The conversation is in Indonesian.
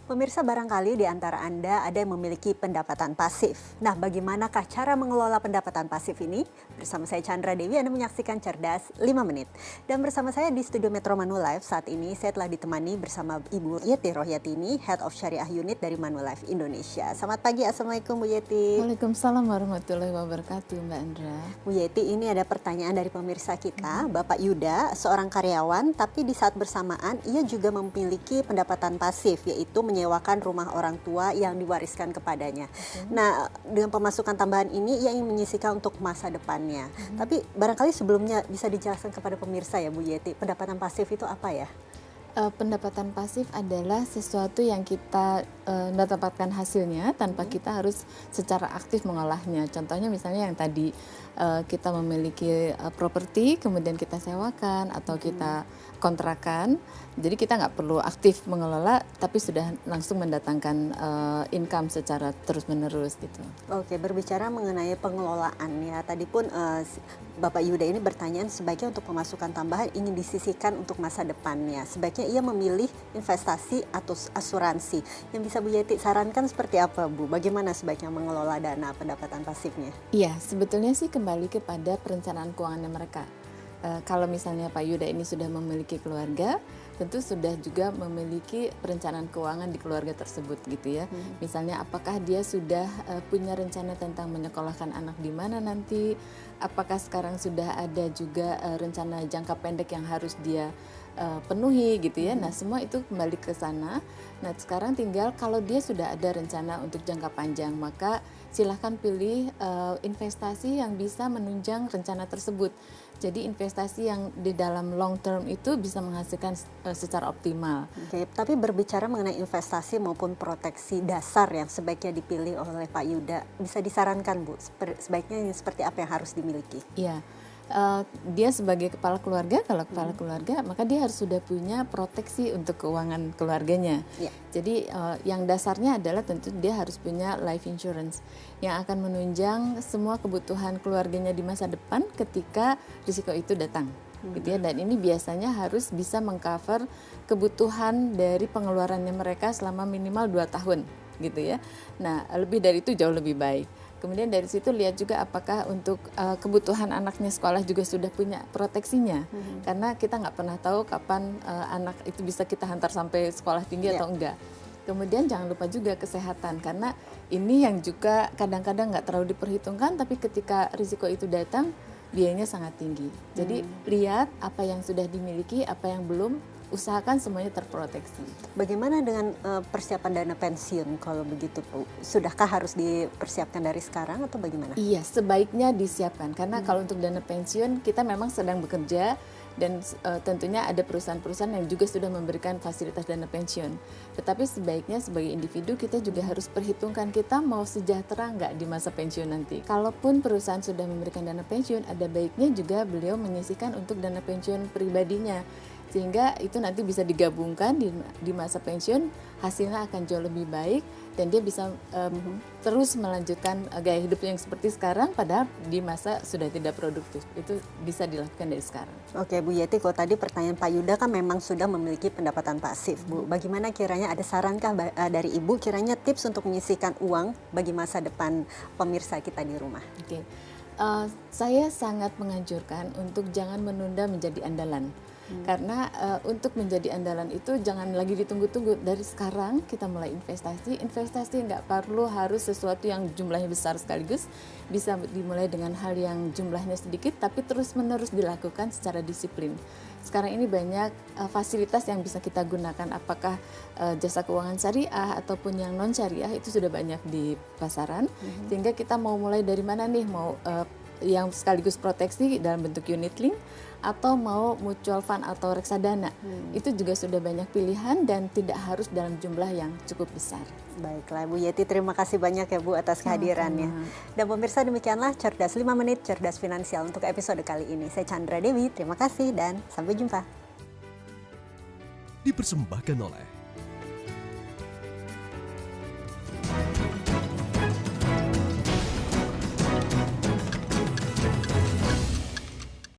Pemirsa, barangkali di antara Anda ada yang memiliki pendapatan pasif. Nah, bagaimanakah cara mengelola pendapatan pasif ini? Bersama saya Chandra Dewi, Anda menyaksikan Cerdas 5 Menit. Dan bersama saya di studio Metro Manulife saat ini, saya telah ditemani bersama Ibu Yeti Rohyatini, Head of Syariah Unit dari Manulife Indonesia. Selamat pagi, Assalamualaikum Bu Yeti. Waalaikumsalam warahmatullahi wabarakatuh, Mbak Andra. Bu Yeti, ini ada pertanyaan dari pemirsa kita, Bapak Yuda, seorang karyawan, tapi di saat bersamaan ia juga memiliki pendapatan pasif, yaitu menyewakan rumah orang tua yang diwariskan kepadanya. Nah, dengan pemasukan tambahan ini ia ingin menyisihkan untuk masa depannya. Tapi barangkali sebelumnya bisa dijelaskan kepada pemirsa ya Bu Yeti, pendapatan pasif itu apa ya? Pendapatan pasif adalah sesuatu yang kita mendapatkan hasilnya tanpa kita harus secara aktif mengolahnya. Contohnya misalnya yang tadi kita memiliki properti, kemudian kita sewakan atau kita kontrakan. Jadi kita nggak perlu aktif mengelola, tapi sudah langsung mendatangkan income secara terus-menerus gitu. Oke, berbicara mengenai pengelolaan ya, tadi pun Bapak Yuda ini bertanya sebaiknya untuk pemasukan tambahan ingin disisihkan untuk masa depannya. Sebaiknya ia memilih investasi atau asuransi. Yang bisa Bu Yeti sarankan seperti apa Bu? Bagaimana sebaiknya mengelola dana pendapatan pasifnya? Iya, sebetulnya sih kembali kepada perencanaan keuangannya mereka. Kalau misalnya Pak Yuda ini sudah memiliki keluarga, tentu sudah juga memiliki perencanaan keuangan di keluarga tersebut gitu ya. Misalnya apakah dia sudah punya rencana tentang menyekolahkan anak di mana nanti, apakah sekarang sudah ada juga rencana jangka pendek yang harus dia penuhi gitu ya. Nah, semua itu kembali ke sana. Nah, sekarang tinggal kalau dia sudah ada rencana untuk jangka panjang, maka silahkan pilih investasi yang bisa menunjang rencana tersebut. Jadi investasi yang di dalam long term itu bisa menghasilkan secara optimal. Oke, tapi berbicara mengenai investasi maupun proteksi dasar yang sebaiknya dipilih oleh Pak Yuda, bisa disarankan Bu, sebaiknya seperti apa yang harus dimiliki? Iya. Dia sebagai kepala keluarga, kalau kepala keluarga maka dia harus sudah punya proteksi untuk keuangan keluarganya. Jadi yang dasarnya adalah tentu dia harus punya life insurance yang akan menunjang semua kebutuhan keluarganya di masa depan ketika risiko itu datang. Gitu ya. Dan ini biasanya harus bisa mengcover kebutuhan dari pengeluarannya mereka selama minimal 2 tahun gitu ya. Nah, lebih dari itu jauh lebih baik. Kemudian dari situ lihat juga apakah untuk kebutuhan anaknya sekolah juga sudah punya proteksinya. Karena kita nggak pernah tahu kapan anak itu bisa kita hantar sampai sekolah tinggi atau enggak. Kemudian jangan lupa juga kesehatan, karena ini yang juga kadang-kadang nggak terlalu diperhitungkan, tapi ketika risiko itu datang biayanya sangat tinggi. Jadi lihat apa yang sudah dimiliki, apa yang belum, usahakan semuanya terproteksi. Bagaimana dengan persiapan dana pensiun kalau begitu Bu? Sudahkah harus dipersiapkan dari sekarang atau bagaimana? Iya, sebaiknya disiapkan karena kalau untuk dana pensiun kita memang sedang bekerja dan tentunya ada perusahaan-perusahaan yang juga sudah memberikan fasilitas dana pensiun. Tetapi sebaiknya sebagai individu kita juga harus perhitungkan kita mau sejahtera nggak di masa pensiun nanti. Kalaupun perusahaan sudah memberikan dana pensiun, ada baiknya juga beliau menyisihkan untuk dana pensiun pribadinya. Sehingga itu nanti bisa digabungkan di masa pensiun, hasilnya akan jauh lebih baik dan dia bisa terus melanjutkan gaya hidup yang seperti sekarang padahal di masa sudah tidak produktif. Itu bisa dilakukan dari sekarang. Oke Bu Yeti, kalau tadi pertanyaan Pak Yuda kan memang sudah memiliki pendapatan pasif Bu. Bagaimana kiranya, ada sarankah dari Ibu kiranya tips untuk menyisihkan uang bagi masa depan pemirsa kita di rumah? Oke. Saya sangat menganjurkan untuk jangan menunda menjadi andalan. Karena untuk menjadi andalan itu jangan lagi ditunggu-tunggu. Dari sekarang kita mulai investasi. Investasi nggak perlu harus sesuatu yang jumlahnya besar sekaligus. Bisa dimulai dengan hal yang jumlahnya sedikit tapi terus-menerus dilakukan secara disiplin. Sekarang ini banyak fasilitas yang bisa kita gunakan, apakah jasa keuangan syariah ataupun yang non syariah itu sudah banyak di pasaran. Sehingga kita mau mulai dari mana nih, mau yang sekaligus proteksi dalam bentuk unit link atau mau mutual fund atau reksadana. Itu juga sudah banyak pilihan dan tidak harus dalam jumlah yang cukup besar. Baiklah Bu Yeti, terima kasih banyak ya Bu atas kehadirannya. Dan pemirsa, demikianlah Cerdas 5 Menit, Cerdas Finansial untuk episode kali ini. Saya Chandra Dewi, terima kasih dan sampai jumpa. Dipersembahkan oleh